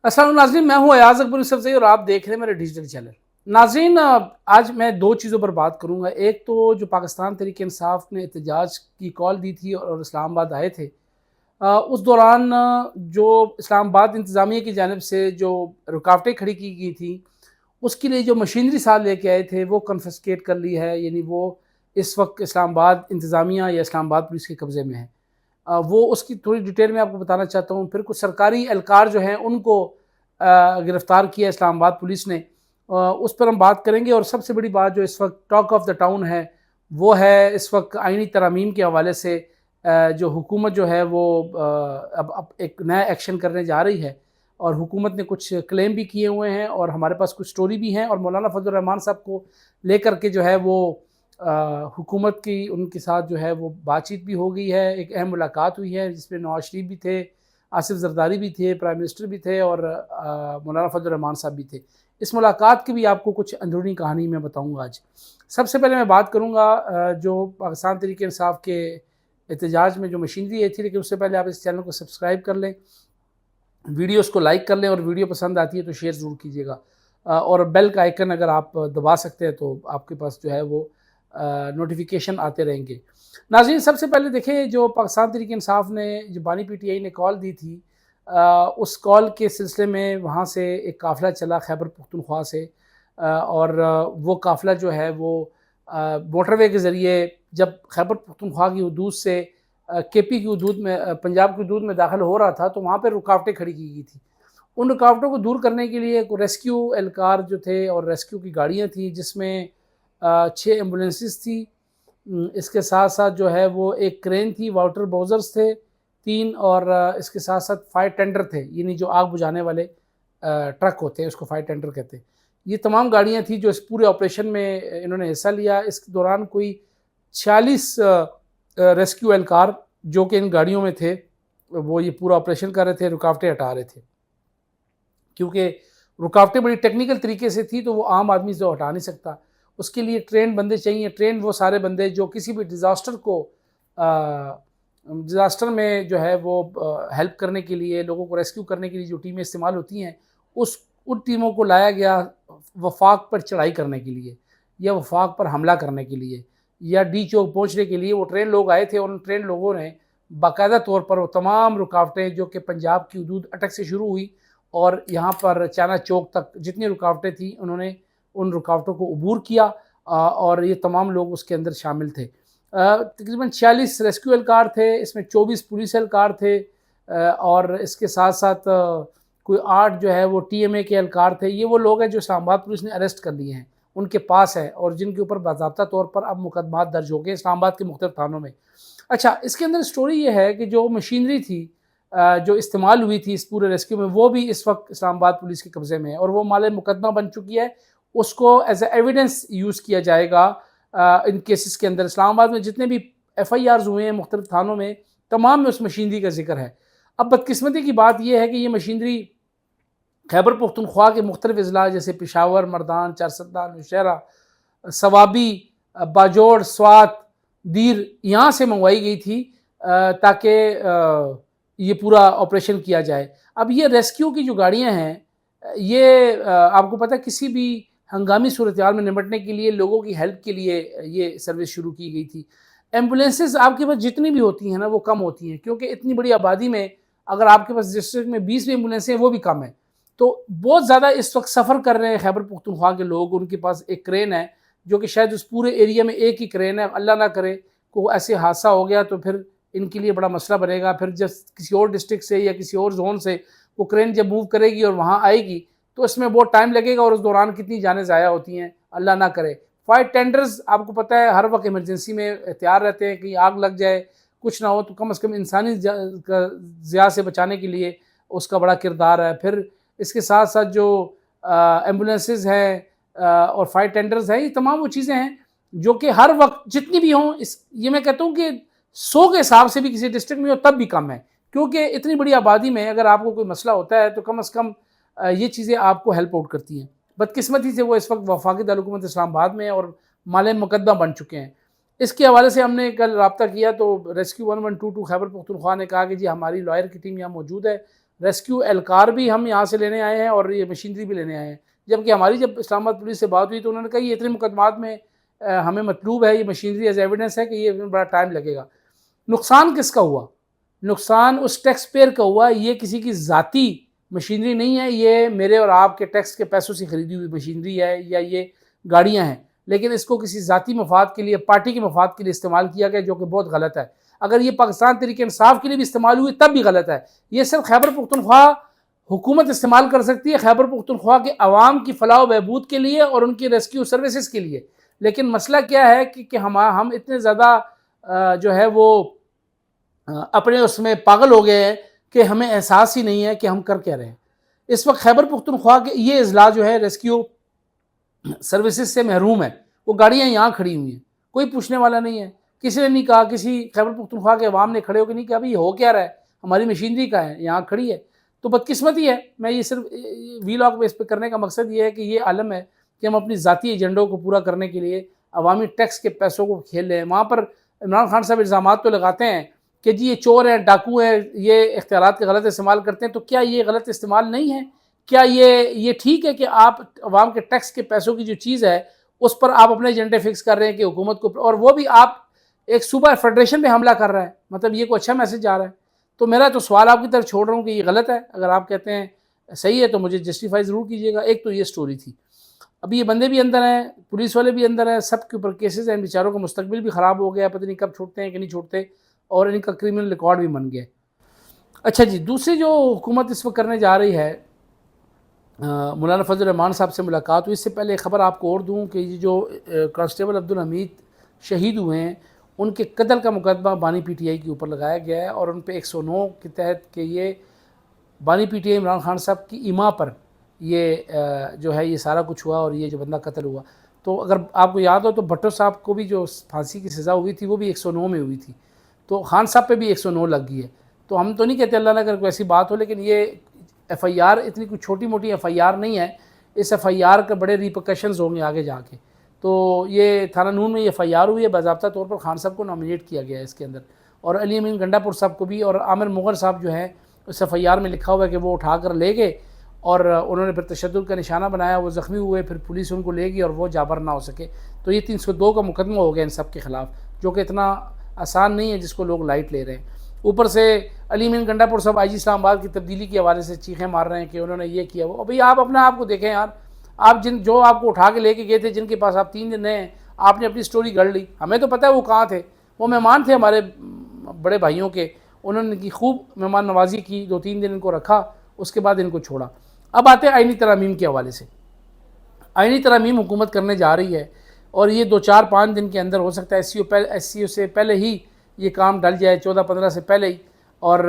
السلام علیکم ناظرین، میں ہوں ایاز اکبر یوسفزئی اور آپ دیکھ رہے ہیں میرے ڈیجیٹل چینل۔ ناظرین، آج میں دو چیزوں پر بات کروں گا۔ ایک تو جو پاکستان تحریک انصاف نے احتجاج کی کال دی تھی اور اسلام آباد آئے تھے، اس دوران جو اسلام آباد انتظامیہ کی جانب سے جو رکاوٹیں کھڑی کی گئی تھیں، اس کے لیے جو مشینری ساتھ لے کے آئے تھے وہ کنفسکیٹ کر لی ہے، یعنی وہ اس وقت اسلام آباد انتظامیہ یا اسلام آباد پولیس کے قبضے میں ہے۔ وہ اس کی تھوڑی ڈیٹیل میں آپ کو بتانا چاہتا ہوں۔ پھر کچھ سرکاری اہلکار جو ہیں ان کو گرفتار کیا اسلام آباد پولیس نے، اس پر ہم بات کریں گے۔ اور سب سے بڑی بات جو اس وقت ٹاک آف دا ٹاؤن ہے وہ ہے اس وقت آئینی ترامیم کے حوالے سے جو حکومت جو ہے وہ اب ایک نیا ایکشن کرنے جا رہی ہے، اور حکومت نے کچھ کلیم بھی کیے ہوئے ہیں اور ہمارے پاس کچھ سٹوری بھی ہیں، اور مولانا فضل الرحمان صاحب کو لے کر کے جو ہے وہ حکومت کی ان کے ساتھ جو ہے وہ بات چیت بھی ہو گئی ہے۔ ایک اہم ملاقات ہوئی ہے جس میں نواز شریف بھی تھے، آصف زرداری بھی تھے، پرائم منسٹر بھی تھے، اور مولانا فضل الرحمان صاحب بھی تھے۔ اس ملاقات کی بھی آپ کو کچھ اندرونی کہانی میں بتاؤں گا آج۔ سب سے پہلے میں بات کروں گا جو پاکستان تحریک انصاف کے احتجاج میں جو مشینری آئی تھی، لیکن اس سے پہلے آپ اس چینل کو سبسکرائب کر لیں، ویڈیوز کو لائک کر لیں، اور ویڈیو پسند آتی ہے تو شیئر ضرور کیجیے گا، اور بیل کا آئیکن اگر آپ دبا سکتے ہیں تو آپ کے پاس جو ہے وہ نوٹیفیکیشن آتے رہیں گے۔ ناظرین، سب سے پہلے دیکھیں جو پاکستان تحریک انصاف نے جو بانی پی ٹی آئی نے کال دی تھی، اس کال کے سلسلے میں وہاں سے ایک قافلہ چلا خیبر پختونخوا سے، اور وہ قافلہ جو ہے وہ موٹر وے کے ذریعے جب خیبر پختونخوا کی حدود سے کے پی کی حدود میں، پنجاب کی حدود میں داخل ہو رہا تھا، تو وہاں پہ رکاوٹیں کھڑی کی گئی تھیں۔ ان رکاوٹوں کو دور کرنے کے لیے ریسکیو اہلکار جو تھے اور ریسکیو کی گاڑیاں تھیں، جس میں 6 ایمبولینسز تھی، اس کے ساتھ ساتھ جو ہے وہ ایک کرین تھی، واٹر بوزرز تھے 3، اور اس کے ساتھ ساتھ فائر ٹینڈر تھے، یعنی جو آگ بجھانے والے ٹرک ہوتے ہیں اس کو فائر ٹینڈر کہتے ہیں۔ یہ تمام گاڑیاں تھیں جو اس پورے آپریشن میں انہوں نے حصہ لیا۔ اس دوران کوئی 46 ریسکیو اہلکار جو کہ ان گاڑیوں میں تھے وہ یہ پورا آپریشن کر رہے تھے، رکاوٹیں ہٹا رہے تھے، کیونکہ رکاوٹیں بڑی ٹیکنیکل طریقے سے تھی تو وہ عام آدمی سے ہٹا نہیں سکتا، اس کے لیے ٹرین بندے چاہیے۔ ٹرین وہ سارے بندے جو کسی بھی ڈیزاسٹر میں جو ہے وہ ہیلپ کرنے کے لیے، لوگوں کو ریسکیو کرنے کے لیے جو ٹیمیں استعمال ہوتی ہیں، ان ٹیموں کو لایا گیا وفاق پر چڑھائی کرنے کے لیے، یا وفاق پر حملہ کرنے کے لیے، یا ڈی چوک پہنچنے کے لیے۔ وہ ٹرین لوگ آئے تھے، اور ان ٹرین لوگوں نے باقاعدہ طور پر وہ تمام رکاوٹیں جو کہ پنجاب کی حدود اٹک سے شروع ہوئی اور یہاں پر چانا چوک تک جتنی رکاوٹیں تھیں، انہوں نے ان رکاوٹوں کو عبور کیا، اور یہ تمام لوگ اس کے اندر شامل تھے۔ تقریباً 46 ریسکیو اہلکار تھے، اس میں 24 پولیس اہلکار تھے، اور اس کے ساتھ ساتھ کوئی 8 جو ہے وہ ٹی ایم اے کے اہلکار تھے۔ یہ وہ لوگ ہیں جو اسلام آباد پولیس نے اریسٹ کر لیے ہیں، ان کے پاس ہے، اور جن کے اوپر باضابطہ طور پر اب مقدمات درج ہو گئے اسلام آباد کے مختلف تھانوں میں۔ اچھا، اس کے اندر سٹوری یہ ہے کہ جو مشینری تھی جو استعمال ہوئی تھی اس پورے ریسکیو میں، وہ بھی اس وقت اسلام آباد پولیس کے قبضے میں ہے، اور وہ مال مقدمہ بن چکی ہے۔ اس کو ایز اے ایویڈنس یوز کیا جائے گا ان کیسز کے اندر۔ اسلام آباد میں جتنے بھی ایف آئی آرز ہوئے ہیں مختلف تھانوں میں، تمام میں اس مشینری کا ذکر ہے۔ اب بدقسمتی کی بات یہ ہے کہ یہ مشینری خیبر پختونخوا کے مختلف اضلاع جیسے پشاور، مردان، چارسدہ، نوشہرہ، صوابی، باجوڑ، سوات، دیر، یہاں سے منگوائی گئی تھی تاکہ یہ پورا آپریشن کیا جائے۔ اب یہ ریسکیو کی جو گاڑیاں ہیں، یہ آپ کو پتہ ہے کسی بھی ہنگامی صورتحال میں نمٹنے کے لیے، لوگوں کی ہیلپ کے لیے یہ سروس شروع کی گئی تھی۔ ایمبولینسز آپ کے پاس جتنی بھی ہوتی ہیں نا وہ کم ہوتی ہیں، کیونکہ اتنی بڑی آبادی میں اگر آپ کے پاس ڈسٹرکٹ میں 20 بھی ایمبولینسیں ہیں وہ بھی کم ہیں، تو بہت زیادہ اس وقت سفر کر رہے ہیں خیبر پختونخوا کے لوگ۔ ان کے پاس ایک کرین ہے جو کہ شاید اس پورے ایریا میں ایک ہی کرین ہے، اللہ نہ کرے کوئی ایسے حادثہ ہو گیا تو پھر ان کے لیے بڑا مسئلہ بنے گا۔ پھر جب کسی اور ڈسٹرکٹ سے یا کسی اور زون سے وہ کرین جب موو کرے گی اور وہاں آئے گی تو اس میں بہت ٹائم لگے گا، اور اس دوران کتنی جانیں ضائع ہوتی ہیں، اللہ نہ کرے۔ فائر ٹینڈرز آپ کو پتہ ہے ہر وقت ایمرجنسی میں تیار رہتے ہیں، کہیں آگ لگ جائے کچھ نہ ہو تو کم از کم انسانی ضیاع سے بچانے کے لیے اس کا بڑا کردار ہے۔ پھر اس کے ساتھ ساتھ جو ایمبولینسز ہیں اور فائر ٹینڈرز ہیں، یہ تمام وہ چیزیں ہیں جو کہ ہر وقت جتنی بھی ہوں، یہ میں کہتا ہوں کہ 100 کے حساب سے بھی کسی ڈسٹرکٹ میں ہو تب بھی کم ہے، کیونکہ اتنی بڑی آبادی میں اگر آپ کو کوئی مسئلہ ہوتا ہے تو کم از کم یہ چیزیں آپ کو ہیلپ آؤٹ کرتی ہیں۔ بدقسمتی سے وہ اس وقت وفاقی دارالحکومت اسلام آباد میں ہیں اور مال مقدمہ بن چکے ہیں۔ اس کے حوالے سے ہم نے کل رابطہ کیا تو ریسکیو 1122 خیبر پختونخوا نے کہا کہ جی ہماری لائر کی ٹیم یہاں موجود ہے، ریسکیو اہلکار بھی ہم یہاں سے لینے آئے ہیں اور یہ مشینری بھی لینے آئے ہیں، جبکہ ہماری جب اسلام آباد پولیس سے بات ہوئی تو انہوں نے کہا یہ اتنے مقدمات میں ہمیں مطلوب ہے، یہ مشینری ایز ایویڈنس ہے کہ یہ بڑا ٹائم لگے گا۔ نقصان کس کا ہوا؟ نقصان اس ٹیکس پیئر کا ہوا، یہ کسی کی ذاتی مشینری نہیں ہے، یہ میرے اور آپ کے ٹیکس کے پیسوں سے خریدی ہوئی مشینری ہے یا یہ گاڑیاں ہیں، لیکن اس کو کسی ذاتی مفاد کے لیے، پارٹی کے مفاد کے لیے استعمال کیا گیا، جو کہ بہت غلط ہے۔ اگر یہ پاکستان تحریک انصاف کے لیے بھی استعمال ہوئی تب بھی غلط ہے۔ یہ صرف خیبر پختونخوا حکومت استعمال کر سکتی ہے خیبر پختونخوا کے عوام کی فلاح و بہبود کے لیے اور ان کی ریسکیو سروسز کے لیے، لیکن مسئلہ کیا ہے کہ ہم اتنے زیادہ جو ہے وہ اپنے اس میں پاگل ہو گئے ہیں کہ ہمیں احساس ہی نہیں ہے کہ ہم کر کیا رہے ہیں۔ اس وقت خیبر پختونخوا کے یہ اضلاع جو ہے ریسکیو سروسز سے محروم ہے، وہ گاڑیاں یہاں کھڑی ہوئی ہیں، کوئی پوچھنے والا نہیں ہے، کسی نے نہیں کہا، کسی خیبر پختونخوا کے عوام نے کھڑے ہو کے نہیں کہا بھئی یہ ہو کیا رہا ہے، ہماری مشینری کا ہے یہاں کھڑی ہے۔ تو بدقسمتی ہے، میں یہ صرف وی لاگ بیس پہ کرنے کا مقصد یہ ہے کہ یہ عالم ہے کہ ہم اپنی ذاتی ایجنڈوں کو پورا کرنے کے لیے عوامی ٹیکس کے پیسوں کو کھیل رہے ہیں۔ وہاں پر عمران خان صاحب الزامات تو لگاتے ہیں کہ جی یہ چور ہیں، ڈاکو ہیں، یہ اختیارات کے غلط استعمال کرتے ہیں، تو کیا یہ غلط استعمال نہیں ہے؟ کیا یہ ٹھیک ہے کہ آپ عوام کے ٹیکس کے پیسوں کی جو چیز ہے اس پر آپ اپنے ایجنڈے فکس کر رہے ہیں کہ حکومت کو، اور وہ بھی آپ ایک صوبہ فیڈریشن پہ حملہ کر رہا ہے، مطلب یہ کوئی اچھا میسج جا رہا ہے؟ تو میرا تو سوال آپ کی طرف چھوڑ رہا ہوں کہ یہ غلط ہے، اگر آپ کہتے ہیں صحیح ہے تو مجھے جسٹیفائی ضرور کیجیے گا۔ ایک تو یہ سٹوری تھی، ابھی یہ بندے بھی اندر ہیں، پولیس والے بھی اندر ہیں، سب کے اوپر کیسز ہیں، بیچاروں کا مستقبل بھی خراب ہو گیا، پتہ نہیں کب چھوڑتے ہیں کہ نہیں چھوڑتے، اور ان کا کرمنل ریکارڈ بھی بن گیا۔ اچھا جی، دوسری جو حکومت اس وقت کرنے جا رہی ہے، مولانا فضل الرحمان صاحب سے ملاقات ہوئی، اس سے پہلے خبر آپ کو اور دوں کہ یہ جو کانسٹیبل عبدالحمید شہید ہوئے ہیں ان کے قتل کا مقدمہ بانی پی ٹی آئی کے اوپر لگایا گیا ہے، اور ان پہ 109 کے تحت کہ یہ بانی P T I Imran Khan صاحب کی ایما پر یہ جو ہے یہ سارا کچھ ہوا اور یہ جو بندہ قتل ہوا۔ تو اگر آپ کو یاد ہو تو بھٹو صاحب کو بھی جو پھانسی کی سزا ہوئی تھی وہ بھی 109 میں ہوئی تھی، تو خان صاحب پہ بھی 109 لگ گئی ہے۔ تو ہم تو نہیں کہتے اللہ نہ کرے کوئی ایسی بات ہو، لیکن یہ ایف آئی آر اتنی کوئی چھوٹی موٹی ایف آئی آر نہیں ہے، اس ایف آئی آر کے بڑے ریپرکشنز ہوں گے آگے جا کے۔ تو یہ تھانہ نون میں یہ ایف آئی آر ہوئی ہے، باضابطہ طور پر خان صاحب کو نامینیٹ کیا گیا ہے اس کے اندر، اور علی امین گنڈا پور صاحب کو بھی، اور عامر مغر صاحب جو ہیں اس ایف آئی آر میں لکھا ہوا ہے کہ وہ اٹھا کر لے گئے اور انہوں نے پھر تشدد کا نشانہ بنایا، وہ زخمی ہوئے، پھر پولیس ان کو لے گئی اور وہ جابر نہ ہو سکے۔ تو یہ 302 کا مقدمہ ہو گیا ان سب کے خلاف، جو کہ اتنا آسان نہیں ہے جس کو لوگ لائٹ لے رہے ہیں۔ اوپر سے علی امین گنڈا پور صاحب آئی جی اسلام آباد کی تبدیلی کے حوالے سے چیخیں مار رہے ہیں کہ انہوں نے یہ کیا وہ۔ بھئی آپ اپنے آپ کو دیکھیں یار، آپ جو آپ کو اٹھا کے لے کے گئے تھے، جن کے پاس آپ 3 دن رہے ہیں، آپ نے اپنی سٹوری گڑھ لی، ہمیں تو پتہ ہے وہ کہاں تھے، وہ مہمان تھے ہمارے بڑے بھائیوں کے، انہوں نے ان کی خوب مہمان نوازی کی، 2-3 دن ان کو رکھا، اس کے بعد ان کو چھوڑا۔ اب آتے ہیں آئینی ترامیم کے حوالے سے۔ آئینی ترامیم حکومت کرنے جا رہی ہے، اور یہ 2-4-5 دن کے اندر ہو سکتا ہے، ایس سی او سے پہلے ہی یہ کام ڈل جائے، 14-15 سے پہلے ہی، اور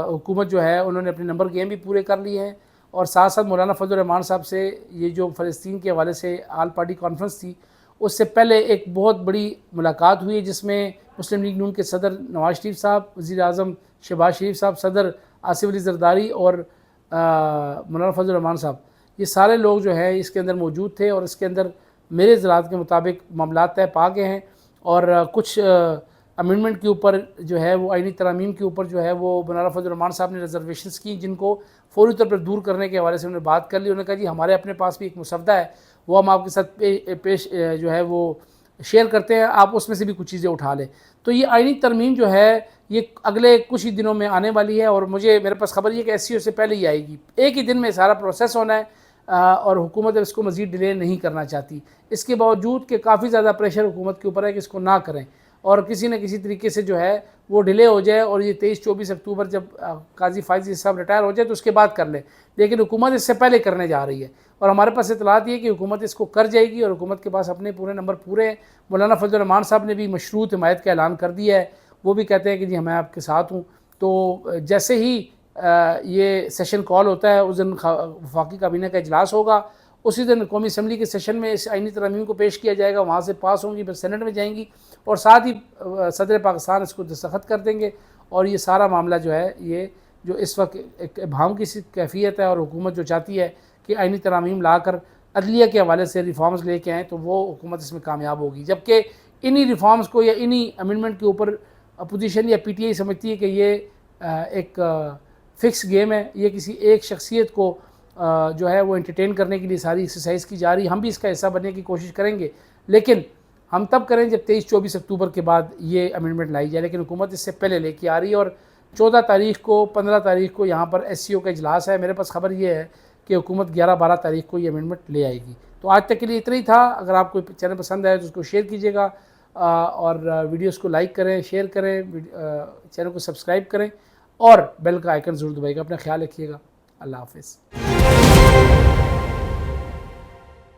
حکومت جو ہے انہوں نے اپنے نمبر گیم بھی پورے کر لیے ہیں، اور ساتھ ساتھ مولانا فضل الرحمان صاحب سے یہ جو فلسطین کے حوالے سے آل پارٹی کانفرنس تھی، اس سے پہلے ایک بہت بڑی ملاقات ہوئی جس میں مسلم لیگ نون کے صدر نواز شریف صاحب، وزیر اعظم شہباز شریف صاحب، صدر آصف علی زرداری اور مولانا فضل الرحمان صاحب، یہ سارے لوگ جو ہے اس کے اندر موجود تھے، اور اس کے اندر میرے اطلاعات کے مطابق معاملات طے پا گئے ہیں، اور کچھ امینڈمنٹ کے اوپر جو ہے وہ آئینی ترامیم کے اوپر جو ہے وہ مولانا فضل الرحمان صاحب نے ریزرویشنز کی، جن کو فوری طور پر دور کرنے کے حوالے سے انہوں نے بات کر لی۔ انہوں نے کہا جی ہمارے اپنے پاس بھی ایک مسودہ ہے، وہ ہم آپ کے ساتھ پیش جو ہے وہ شیئر کرتے ہیں، آپ اس میں سے بھی کچھ چیزیں اٹھا لیں۔ تو یہ آئینی ترمیم جو ہے یہ اگلے کچھ ہی دنوں میں آنے والی ہے، اور میرے پاس خبر یہ کہ ایس سی او سے پہلے ہی آئے گی، ایک ہی دن میں سارا پروسیس ہونا ہے، اور حکومت اس کو مزید ڈیلے نہیں کرنا چاہتی، اس کے باوجود کہ کافی زیادہ پریشر حکومت کے اوپر ہے کہ اس کو نہ کریں، اور کسی نہ کسی طریقے سے جو ہے وہ ڈیلے ہو جائے، اور یہ 23-24 اکتوبر جب قاضی فائز صاحب ریٹائر ہو جائے تو اس کے بعد کر لیں، لیکن حکومت اس سے پہلے کرنے جا رہی ہے، اور ہمارے پاس اطلاعات یہ ہے کہ حکومت اس کو کر جائے گی، اور حکومت کے پاس اپنے پورے نمبر پورے ہیں۔ مولانا فضل الرحمان صاحب نے بھی مشروط حمایت کا اعلان کر دیا ہے، وہ بھی کہتے ہیں کہ جی میں آپ کے ساتھ ہوں۔ تو جیسے ہی یہ سیشن کال ہوتا ہے اس دن وفاقی کابینہ کا اجلاس ہوگا، اسی دن قومی اسمبلی کے سیشن میں اس آئینی ترامیم کو پیش کیا جائے گا، وہاں سے پاس ہوں گی، پھر سینٹ میں جائیں گی، اور ساتھ ہی صدر پاکستان اس کو دستخط کر دیں گے، اور یہ سارا معاملہ جو ہے یہ جو اس وقت ایک ابہام کی سی کیفیت ہے، اور حکومت جو چاہتی ہے کہ آئینی ترامیم لا کر عدلیہ کے حوالے سے ریفارمز لے کے آئیں، تو وہ حکومت اس میں کامیاب ہوگی، جبکہ انہی ریفارمز کو یا انہی امینڈمنٹ کے اوپر اپوزیشن یا پی ٹی آئی سمجھتی ہے کہ یہ ایک فکس گیم ہے، یہ کسی ایک شخصیت کو جو ہے وہ انٹرٹین کرنے کے لیے ساری ایکسرسائز کی جا رہی ہے. ہم بھی اس کا حصہ بننے کی کوشش کریں گے، لیکن ہم تب کریں جب 23-24 اکتوبر کے بعد یہ امینڈمنٹ لائی جائے. لیکن حکومت اس سے پہلے لے کے آ رہی ہے، اور 14 تاریخ کو 15 تاریخ کو یہاں پر ایس سی او کا اجلاس ہے. میرے پاس خبر یہ ہے کہ حکومت 11-12 تاریخ کو یہ امینڈمنٹ لے آئے گی. تو آج تک کے لیے اتنا ہی تھا. اگر آپ کو چینل پسند آئے تو اس کو شیئر کیجیے گا، اور ویڈیوز کو لائک کریں، شیئر کریں، چینل کو سبسکرائب کریں، اور بیل کا آئیکن ضرور دبائیے گا. اپنا خیال رکھیے گا. اللہ حافظ.